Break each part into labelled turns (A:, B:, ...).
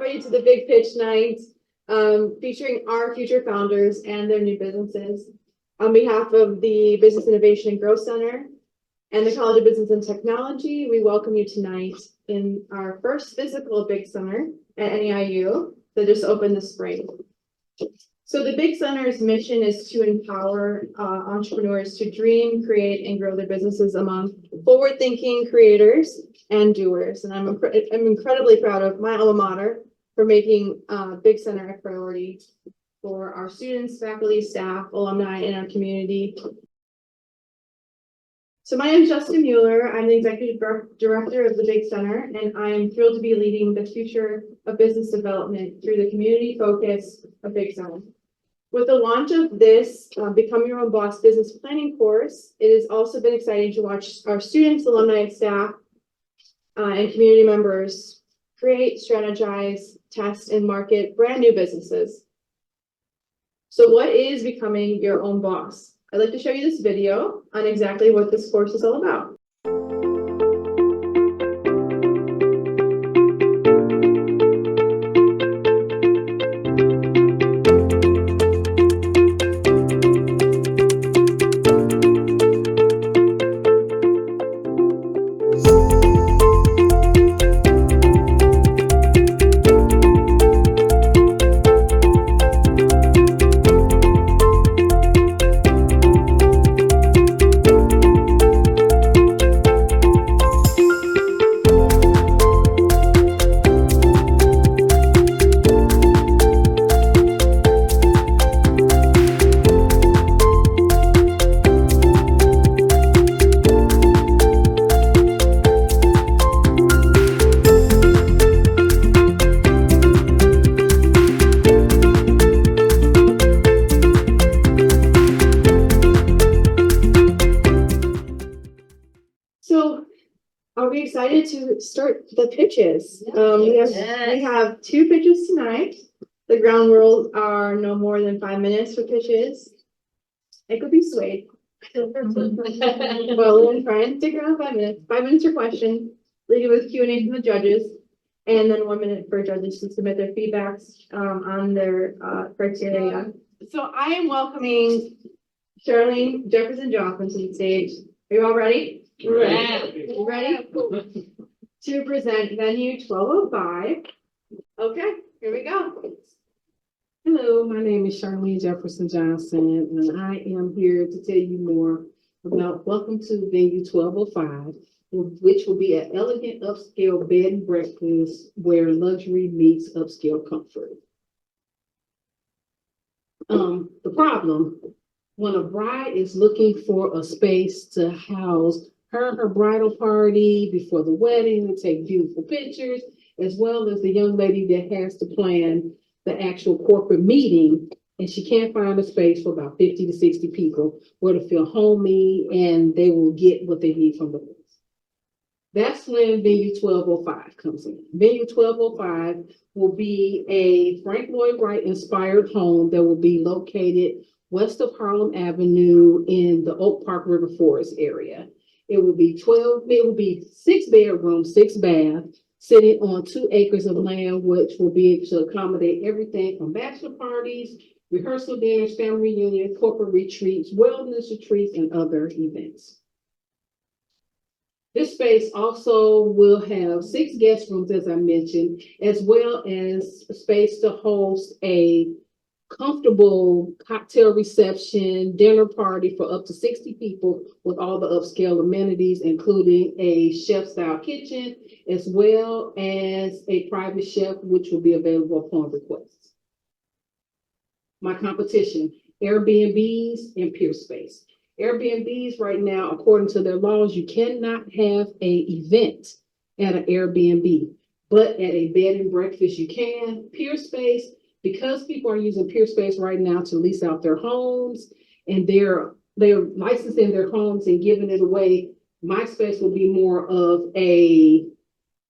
A: everybody to the Big Pitch Night, featuring our future founders and their new businesses. On behalf of the Business Innovation and Growth Center and the College of Business and Technology, we welcome you tonight in our first physical Big Center at NEIU that just opened this spring. So the Big Center's mission is to empower entrepreneurs to dream, create, and grow their businesses among forward-thinking creators and doers. And I'm incredibly proud of my alma mater for making Big Center a priority for our students, faculty, staff, alumni, and our community. So my name is Justin Mueller. I'm the Executive Director of the Big Center, and I'm thrilled to be leading the future of business development through the community focus of Big Center. With the launch of this Become Your Own Boss business planning course, it has also been exciting to watch our students, alumni, staff, and community members create, strategize, test, and market brand new businesses. So what is becoming your own boss? I'd like to show you this video on exactly what this course is all about. Excited to start the pitches. We have two pitches tonight. The ground rules are no more than 5 minutes for pitches. It could be swayed. Well, we'll try and stick around 5 minutes. 5 minutes for question, leading with Q&A from the judges, and then 1 minute for judges to submit their feedbacks on their criteria. So I am welcoming Charlene Jefferson-Johnson to the stage. Are you all ready? Ready to present venue 1205. Okay, here we go.
B: Hello, my name is Charlene Jefferson-Johnson, and I am here to tell you more about Welcome to Venue 1205, which will be an elegant upscale bed and breakfast where luxury meets upscale comfort. The problem, when a bride is looking for a space to house her bridal party before the wedding and take beautiful pictures, as well as the young lady that has to plan the actual corporate meeting, and she can't find a space for about 50 to 60 people where to feel homey and they will get what they need from the place. That's when Venue 1205 comes in. Venue 1205 will be a Frank Lloyd Wright inspired home that will be located west of Harlem Avenue in the Oak Park River Forest area. It will be 6 bedrooms, 6 baths, sitting on 2 acres of land, which will be able to accommodate everything from bachelor parties, rehearsal dinners, family reunions, corporate retreats, wellness retreats, and other events. This space also will have 6 guest rooms, as I mentioned, as well as a space to host a comfortable cocktail reception, dinner party for up to 60 people with all the upscale amenities, including a chef-style kitchen, as well as a private chef, which will be available upon request. My competition, Airbnbs and Peerspace. Airbnbs right now, according to their laws, you cannot have an event at an Airbnb, but at a bed and breakfast you can. Peerspace, because people are using Peerspace right now to lease out their homes, and they're licensing their homes and giving it away, my space will be more of a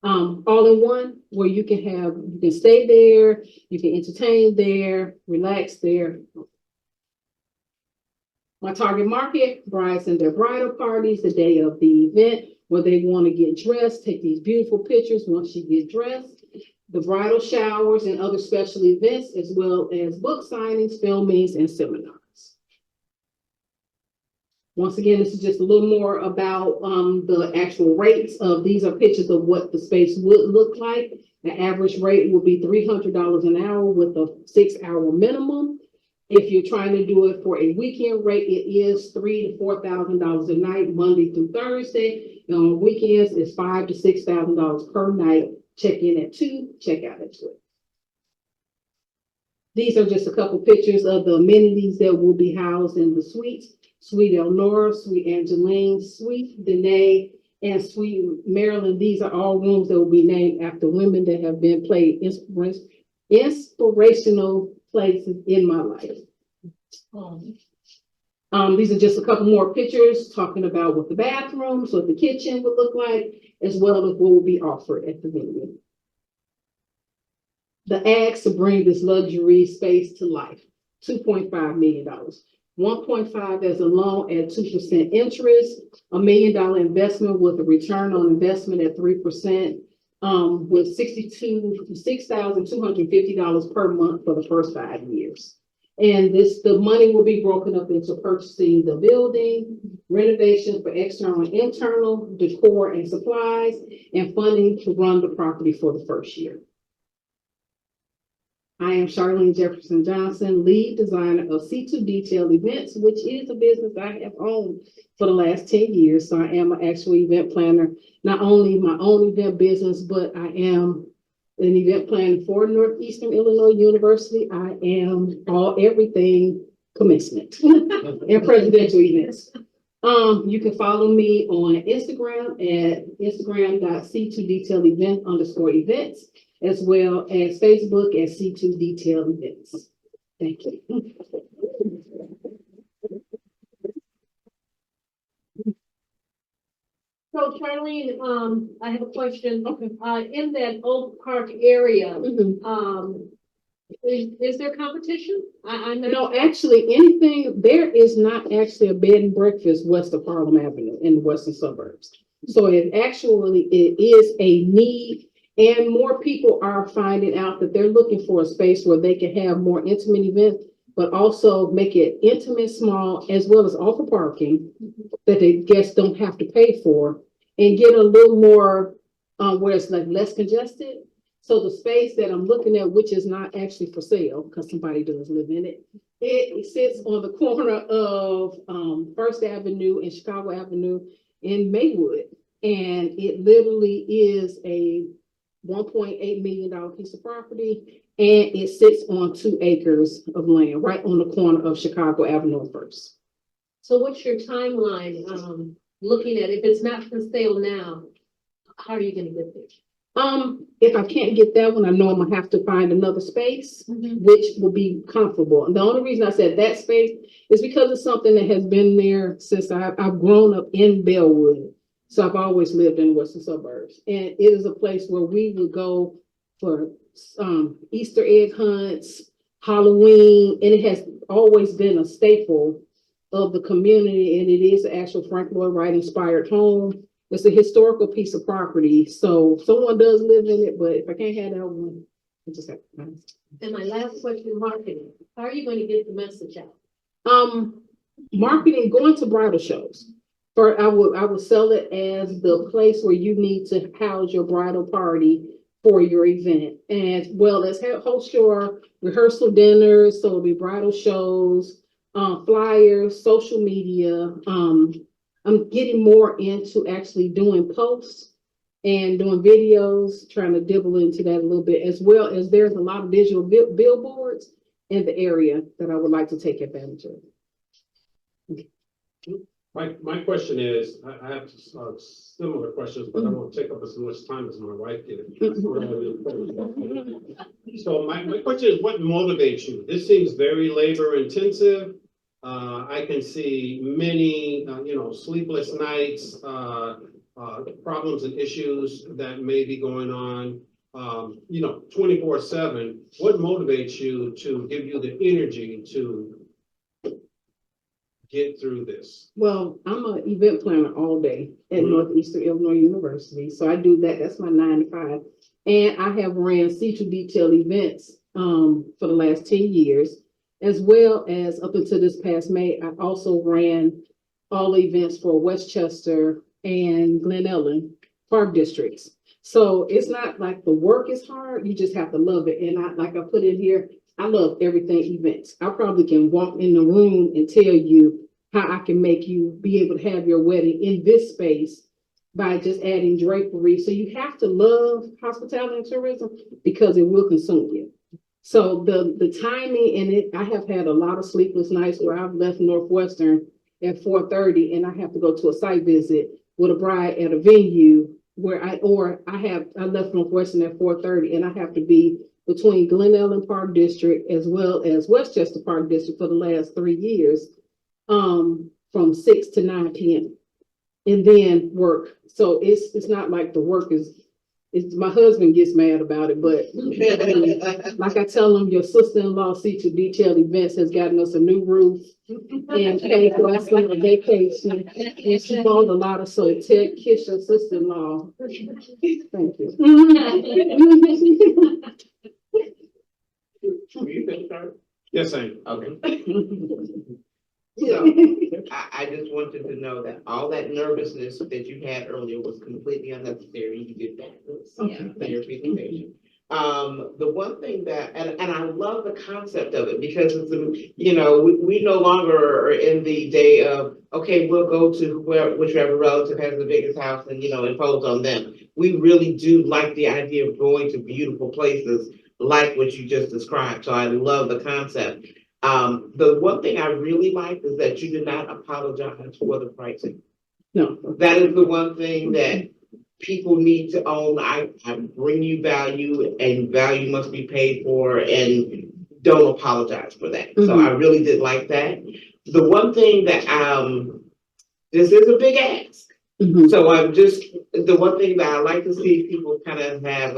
B: all-in-one where you can stay there, you can entertain there, relax there. My target market, brides and their bridal parties, the day of the event, where they want to get dressed, take these beautiful pictures once you get dressed. the bridal showers and other special events, as well as book signings, filmings, and seminars. Once again, this is just a little more about the actual rates of, these are pictures of what the space would look like. The average rate will be $300 an hour with a 6-hour minimum. If you're trying to do it for a weekend rate, it is $3,000 to $4,000 a night, Monday through Thursday. And on weekends, it's $5,000 to $6,000 per night. Check in at 2, check out at 12. These are just a couple pictures of the amenities that will be housed in the suites. Suite Elnora, Suite Angeline, Suite Danae, and Suite Maryland. These are all rooms that will be named after women that have been played inspirational places in my life. These are just a couple more pictures talking about what the bathrooms, what the kitchen would look like, as well as what will be offered at the venue. The ask to bring this luxury space to life, $2.5 million. 1.5 as a loan at 2% interest, $1 million investment with a return on investment at 3%, with $6,250 per month for the first 5 years. And the money will be broken up into purchasing the building, renovations for external and internal, decor and supplies, and funding to run the property for the first year. I am Charlene Jefferson-Johnson, lead designer of C2 Detail Events, which is a business I have owned for the last 10 years. So I am an actual event planner, not only my own event business, but I am an event planner for Northeastern Illinois University. I am everything commencement and presidential events. You can follow me on Instagram at instagram.c2detailevent_events, as well as Facebook at C2 Detail Events. Thank you.
C: So Charlene, I have a question. Okay. In that Oak Park area, is there competition? I know.
B: No, actually, there is not actually a bed and breakfast west of Harlem Avenue in the western suburbs. So it is a need. And more people are finding out that they're looking for a space where they can have more intimate events, but also make it intimate, small, as well as offer parking that the guests don't have to pay for, and get a little more where it's like less congested. So the space that I'm looking at, which is not actually for sale because somebody does live in it, it sits on the corner of First Avenue and Chicago Avenue in Maywood, and it literally is a $1.8 million piece of property, and it sits on 2 acres of land right on the corner of Chicago Avenue and First.
C: So what's your timeline, looking at, if it's not for sale now, how are you gonna get there?
B: If I can't get that one, I know I'm gonna have to find another space, which will be comfortable. And the only reason I said that space is because it's something that has been there since I've grown up in Bellwood. So I've always lived in the western suburbs, and it is a place where we would go for Easter egg hunts, Halloween, and it has always been a staple of the community, and it is an actual Frank Lloyd Wright inspired home. It's a historical piece of property, so someone does live in it, but if I can't have that one, I just have to find it.
C: And my last question, marketing. How are you going to get the message out?
B: Marketing, going to bridal shows. I would sell it as the place where you need to house your bridal party for your event, as well as host your rehearsal dinners. So it'll be bridal shows, flyers, social media. I'm getting more into actually doing posts and doing videos, trying to dibble into that a little bit, as well as there's a lot of digital billboards in the area that I would like to take advantage of. Okay.
D: My question is, I have similar questions, but I won't take up as much time as my wife did. So my question is, what motivates you? This seems very labor intensive. I can see many, sleepless nights, problems and issues that may be going on, 24/7. What motivates you to give you the energy to get through this?
B: Well, I'm an event planner all day at Northeastern Illinois University. So I do that. That's my 9 to 5. And I have ran C2 detail events for the last 10 years, as well as up until this past May, I also ran all events for Westchester and Glen Ellen Park districts. So it's not like the work is hard, you just have to love it. And like I put in here, I love everything events. I probably can walk in the room and tell you how I can make you be able to have your wedding in this space by just adding drapery. So you have to love hospitality and tourism because it will consume you. So the timing and it, I have had a lot of sleepless nights where I've left Northwestern at 4:30 and I have to go to a site visit with a bride at a venue where I left Northwestern at 4:30 and I have to be between Glen Ellen Park District as well as Westchester Park District for the last 3 years, from 6 to 9 p.m. and then work. So it's not like the work is, my husband gets mad about it, but like I tell him, your sister-in-law C2 detailed events has gotten us a new roof and paid for us on a vacation. And she bought a lot of, so Ted, kiss your sister-in-law. Thank you.
E: Were you gonna start?
D: Yes, I am.
E: Okay. So, I just wanted to know that all that nervousness that you had earlier was completely unnecessary. You did that.
B: Okay.
E: For your presentation. The one thing that, and I love the concept of it because it's, we no longer are in the day of, okay, we'll go to whichever relative has the biggest house and, impose on them. We really do like the idea of going to beautiful places like what you just described. So I love the concept. The one thing I really like is that you did not apologize for the pricing.
B: No.
E: That is the one thing that people need to own. I bring you value and value must be paid for and don't apologize for that. So I really did like that. The one thing that, this is a big ask. So the one thing that I like to see people kind of have,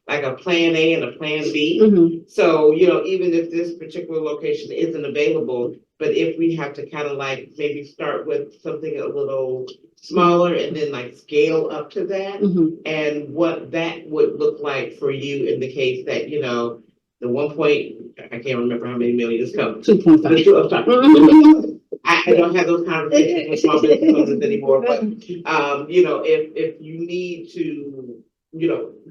E: like a plan A and a plan B. So, even if this particular location isn't available, but if we have to kind of like maybe start with something a little smaller and then like scale up to that and what that would look like for you in the case that, the 1 point, I can't remember how many million come.
B: 2.5.
E: I don't have those conversations with small business owners anymore, but, if you need to,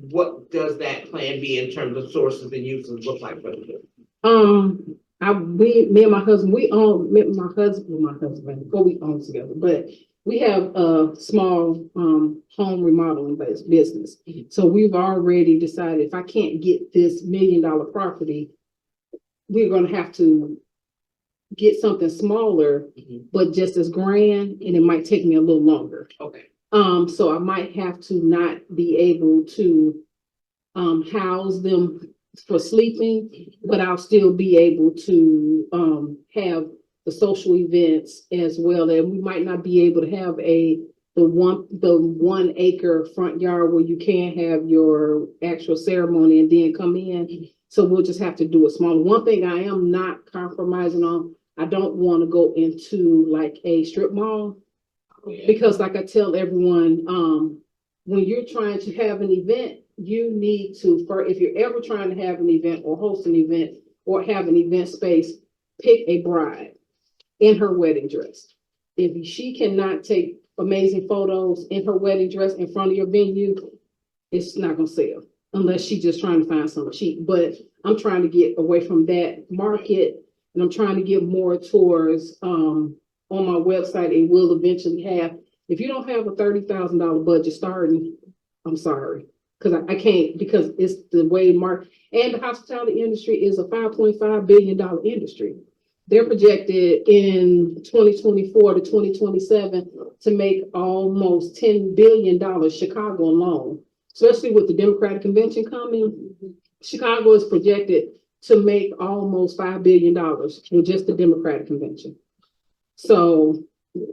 E: what does that plan be in terms of sources and uses look like for you?
B: Me and my husband, before we own together, but we have a small home remodeling business. So we've already decided if I can't get this $1 million property, we're gonna have to get something smaller, but just as grand, and it might take me a little longer.
E: Okay.
B: So I might have to not be able to house them for sleeping, but I'll still be able to have the social events as well. And we might not be able to have the 1 acre front yard where you can have your actual ceremony and then come in. So we'll just have to do it smaller. One thing I am not compromising on, I don't want to go into like a strip mall. Because like I tell everyone, when you're trying to have an event, you need to, if you're ever trying to have an event or host an event or have an event space, pick a bride in her wedding dress. If she cannot take amazing photos in her wedding dress in front of your venue, it's not gonna sell unless she's just trying to find something cheap. But I'm trying to get away from that market and I'm trying to get more towards, on my website, it will eventually have, if you don't have a $30,000 budget starting, I'm sorry, because I can't, because it's the way and the hospitality industry is a $5.5 billion industry. They're projected in 2024 to 2027 to make almost $10 billion Chicago alone, especially with the Democratic convention coming. Chicago is projected to make almost $5 billion with just the Democratic convention. So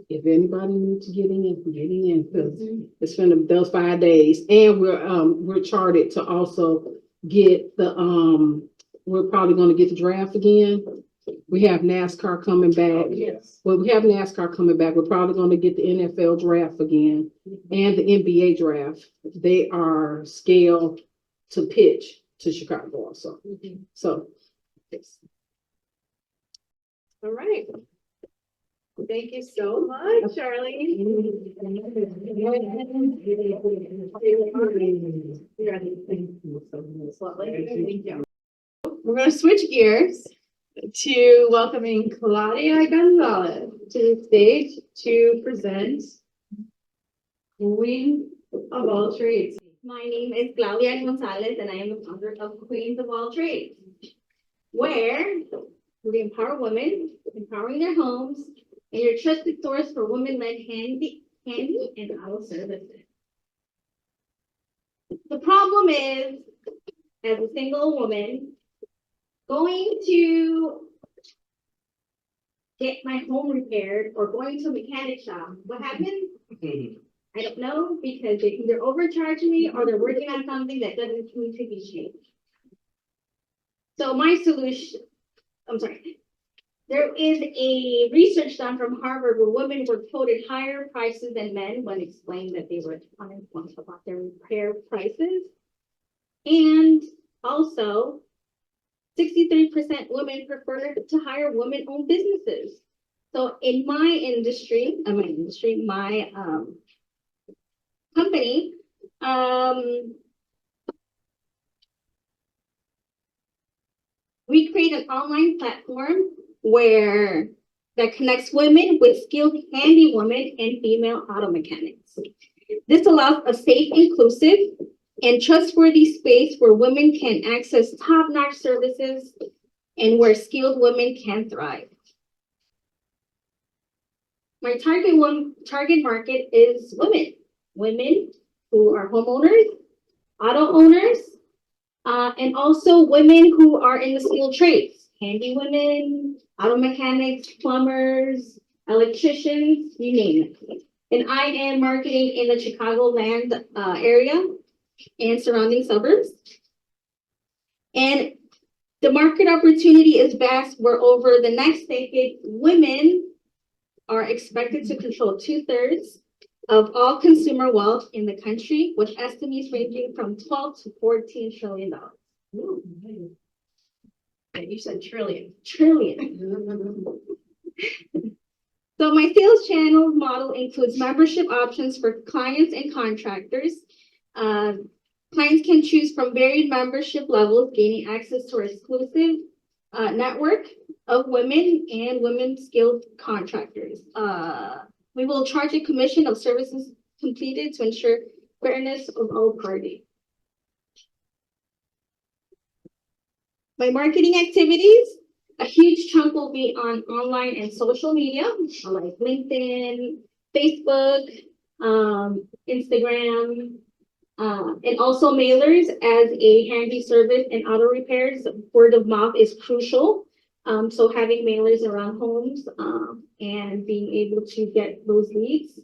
B: if anybody needs to get in, because it's been those 5 days, and we're charted to also get we're probably going to get the draft again. We have NASCAR coming back.
E: Yes.
B: Well, we have NASCAR coming back. We're probably going to get the NFL draft again and the NBA draft. They are scale to pitch to Chicago also. So. Yes.
A: All right. Thank you so much, Charlene. Thank you. We're gonna switch gears to welcoming Claudia Gonzalez to the stage to present Queen of All Trades.
F: My name is Claudia Gonzalez, and I am the founder of Queens of All Trades, where we empower women, empowering their homes, and your trusted source for women-led handy and auto services. The problem is, as a single woman, going to get my home repaired or going to a mechanic shop, what happens? I don't know, because they either overcharge me or they're working on something that doesn't need to be changed. So my solution, there is a research done from Harvard where women were quoted higher prices than men when explained that they were uninformed about their repair prices. And also, 63% women prefer to hire women-owned businesses. So in my company, we create an online platform that connects women with skilled handy women and female auto mechanics. This allows a safe, inclusive, and trustworthy space where women can access top-notch services and where skilled women can thrive. My target market is women who are homeowners, auto owners, and also women who are in the skilled trades, handy women, auto mechanics, plumbers, electricians, you name it. And I am marketing in the Chicagoland area and surrounding suburbs. And the market opportunity is vast, where over the next decade, women are expected to control 2/3 of all consumer wealth in the country, with estimates ranging from $12 to $14 trillion.
C: You said trillion.
F: So my sales channel model includes membership options for clients and contractors. Clients can choose from varied membership levels, gaining access to our exclusive network of women and women skilled contractors. We will charge a commission of services completed to ensure fairness of all parties. My marketing activities, a huge chunk will be on online and social media, like LinkedIn, Facebook, Instagram, and also mailers as a handy service and auto repairs. Word of mouth is crucial. So having mailers around homes and being able to get those leads.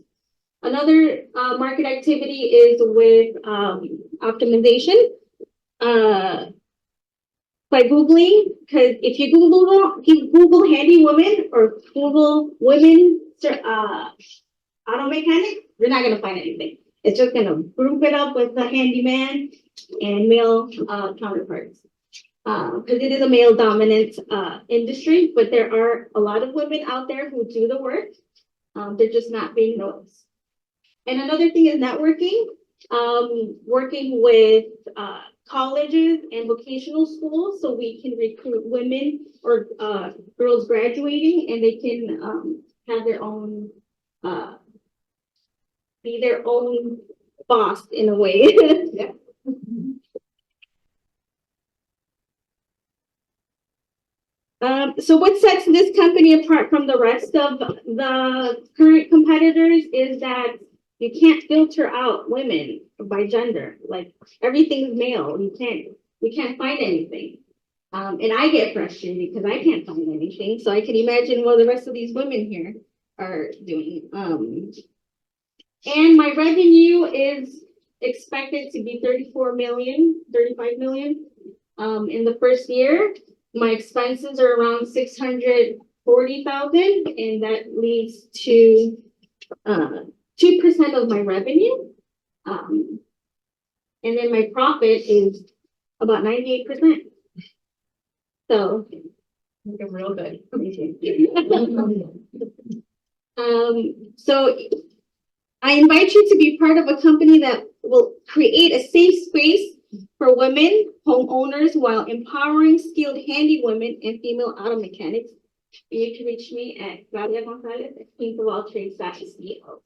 F: Another market activity is with optimization. By Googling, because if you Google handy women or Google women auto mechanic, you're not gonna find anything. It's just gonna group it up with the handyman and male counterparts. Because it is a male dominant industry, but there are a lot of women out there who do the work. They're just not being noticed. And another thing is networking, working with colleges and vocational schools so we can recruit women or girls graduating, and they can have their own, be their own boss in a way. Yeah. So what sets this company apart from the rest of the current competitors is that you can't filter out women by gender. Like everything's male. We can't find anything. And I get frustrated because I can't find anything. So I can imagine what the rest of these women here are doing. And my revenue is expected to be 35 million in the first year. My expenses are around 640,000, and that leads to 2% of my revenue. And then my profit is about 98%. So.
C: Looking real good.
F: So I invite you to be part of a company that will create a safe space for women homeowners while empowering skilled handy women and female auto mechanics. You can reach me at Claudia Gonzalez at queensofalltrades.co.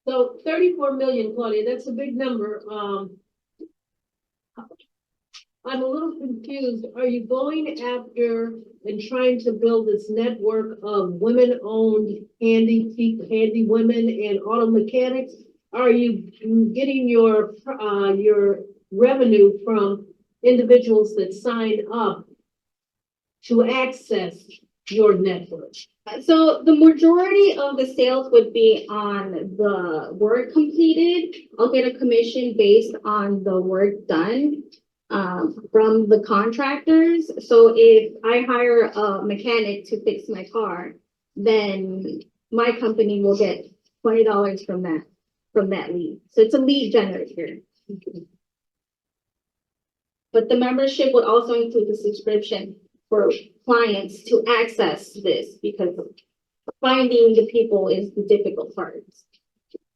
C: So 34 million, Claudia, that's a big number. I'm a little confused. Are you going after and trying to build this network of women-owned handy women and auto mechanics? Are you getting your revenue from individuals that sign up to access your network?
F: So the majority of the sales would be on the work completed. I'll get a commission based on the work done from the contractors. So if I hire a mechanic to fix my car, then my company will get $20 from that lead. So it's a lead generator. But the membership would also include the subscription for clients to access this, because finding the people is the difficult part.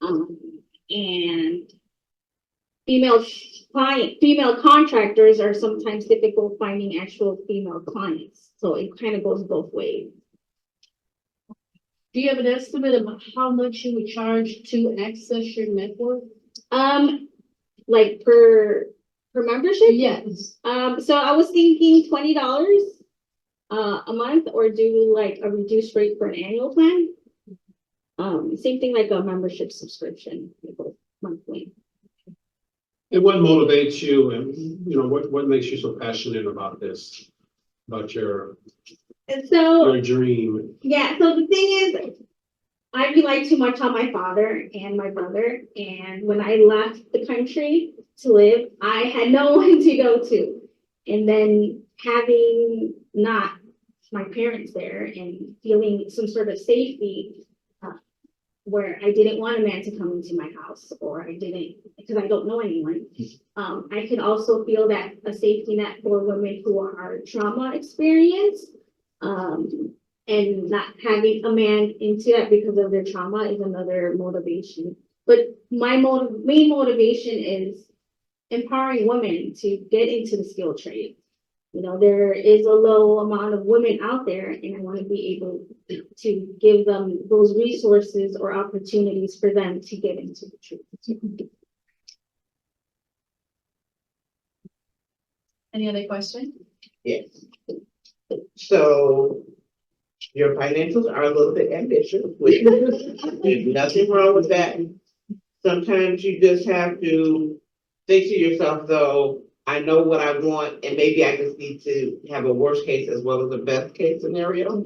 F: And female contractors are sometimes difficult finding actual female clients. So it kind of goes both ways.
C: Do you have an estimate of how much you would charge to access your network?
F: Like per membership?
C: Yes.
F: So I was thinking $20 a month, or do like a reduced rate for an annual plan. Same thing like a membership subscription, monthly.
D: And what motivates you, and you know, what makes you so passionate about this, about your
F: And so,
D: dream?
F: yeah, so the thing is, I rely too much on my father and my brother. And when I left the country to live, I had no one to go to. And then having not my parents there and feeling some sort of safety, where I didn't want a man to come into my house, or I didn't, because I don't know anyone. I could also feel that a safety net for women who are trauma experienced, and not having a man into that because of their trauma is another motivation. But my main motivation is empowering women to get into the skilled trade. You know, there is a low amount of women out there, and I want to be able to give them those resources or opportunities for them to get into the trade.
A: Any other questions?
E: Yes. So your financials are a little bit ambitious, which there's nothing wrong with that. Sometimes you just have to think to yourself, though, I know what I want, and maybe I just need to have a worst case as well as a best case scenario.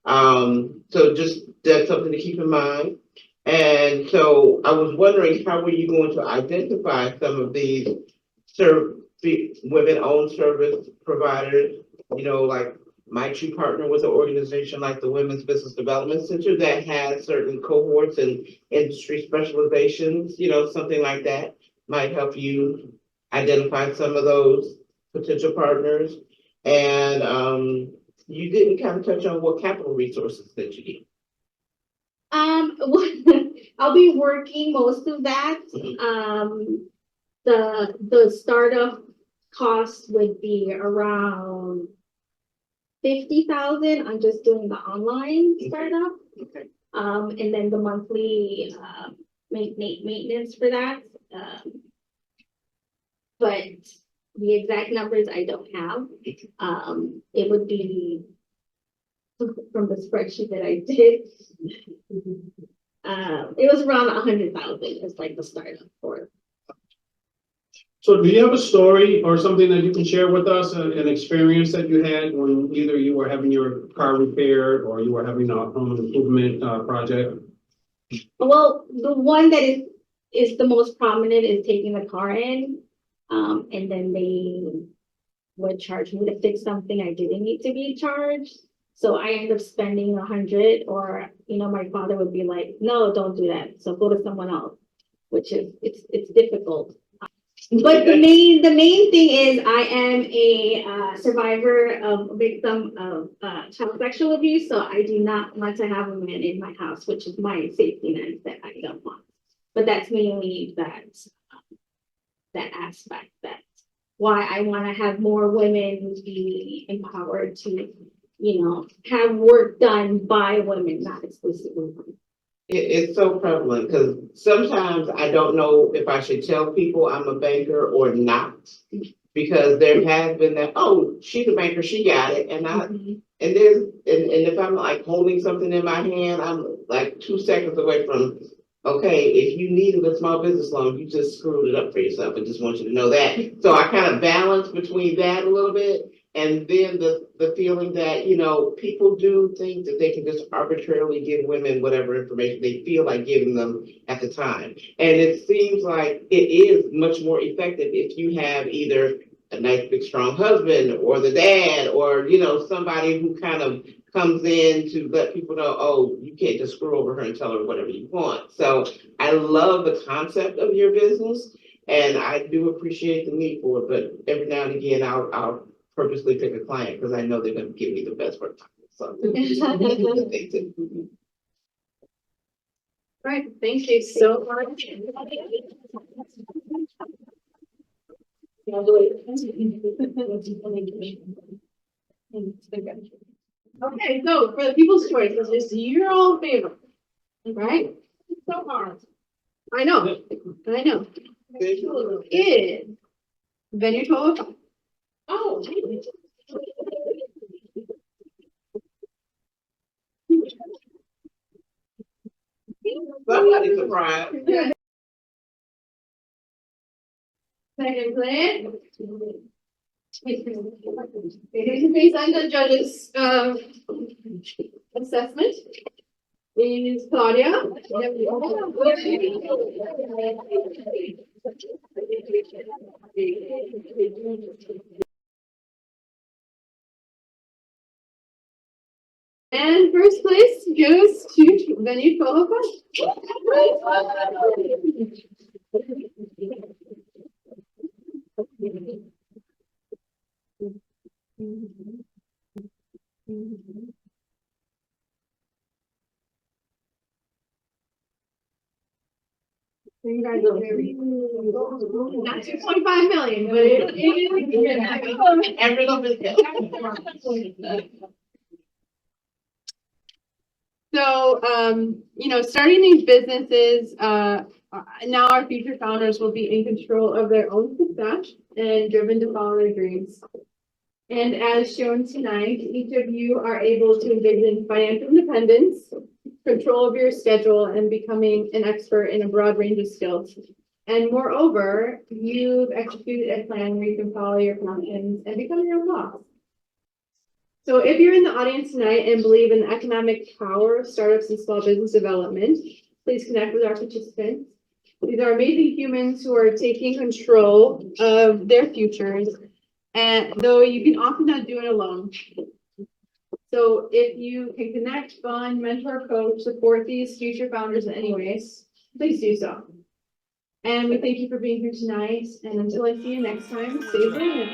E: So just that's something to keep in mind. And so I was wondering, how were you going to identify some of these women-owned service providers? You know, like, might you partner with an organization like the Women's Business Development Center that has certain cohorts and industry specializations? You know, something like that might help you identify some of those potential partners. And you didn't kind of touch on what capital resources that you need.
F: I'll be working most of that. The startup cost would be around 50,000. I'm just doing the online startup.
E: Okay.
F: And then the monthly maintenance for that. But the exact numbers I don't have. It would be from the spreadsheet that I did. It was around 100,000 is like the startup for it.
D: So do you have a story or something that you can share with us, an experience that you had when either you were having your car repaired or you were having a home improvement project?
F: Well, the one that is the most prominent is taking the car in, and then they would charge me to fix something I didn't need to be charged. So I end up spending 100, or, my father would be like, no, don't do that. So go to someone else, which is, it's difficult. But the main thing is I am a survivor of a victim of child sexual abuse. So I do not want to have a man in my house, which is my safety net that I don't want. But that's mainly that aspect. That's why I want to have more women be empowered to, have work done by women, not exclusively women.
E: It's so prevalent because sometimes I don't know if I should tell people I'm a banker or not. Because there has been that, oh, she's a banker, she got it. And and if I'm like holding something in my hand, I'm like 2 seconds away from, okay, if you needed a small business loan, you just screwed it up for yourself. I just want you to know that. So I kind of balance between that a little bit. And then the feeling that, people do think that they can just arbitrarily give women whatever information they feel like giving them at the time. And it seems like it is much more effective if you have either a nice big strong husband or the dad or, somebody who kind of comes in to let people know, oh, you can't just screw over her and tell her whatever you want. So I love the concept of your business and I do appreciate the need for it, but every now and again, I'll purposely pick a client because I know they're going to give me the best work. So,
A: Right, thank you so much. Okay, so for the people's choice, it's just your own favorite, right? So hard. I know. Is Venue 1205.
E: oh, somebody's surprised.
A: Second plan. It is based on the judge's assessment. Is Claudia. And first place goes to Venue 1205. Congratulations. Not 2.5 million, but it is.
E: Every little bit.
A: So, starting these businesses, now our future founders will be in control of their own success and driven to follow their dreams. And as shown tonight, each of you are able to envision financial independence, control of your schedule, and becoming an expert in a broad range of skills. And moreover, you've executed a plan where you can follow your passions and become your own boss. So if you're in the audience tonight and believe in the economic power of startups and small business development, please connect with our participants. These are amazing humans who are taking control of their futures, and though you can often not do it alone. So if you can connect, fund, mentor, coach, support these future founders in any ways, please do so. And we thank you for being here tonight. And until I see you next time, stay resilient.